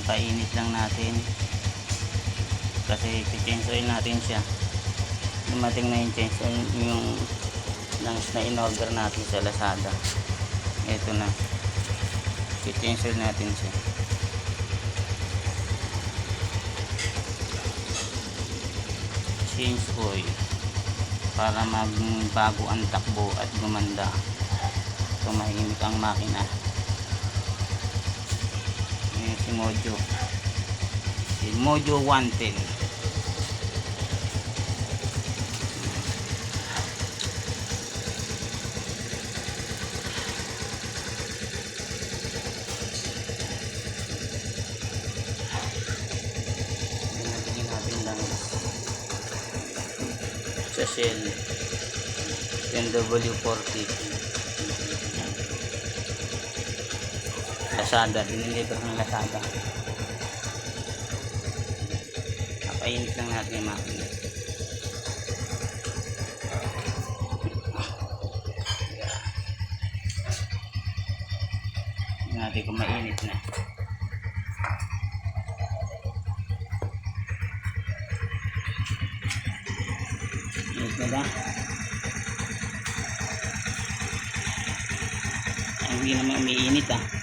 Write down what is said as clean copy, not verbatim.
painit lang natin kasi change oil natin siya. Dumating na yung change oil, yung lungs na in-order natin sa Lazada. Ito na, change oil natin siya. Change oil para magbago ang takbo at gumanda. Tumahimik ang makina. Si Mojo 110. Tingnan natin lang sa Shell NW40 Lazada, diniliver ng Lazada. Painit lang natin yung makina. Tingnan natin kung mainit na. Mainit na ba? Hindi naman umiinit ah.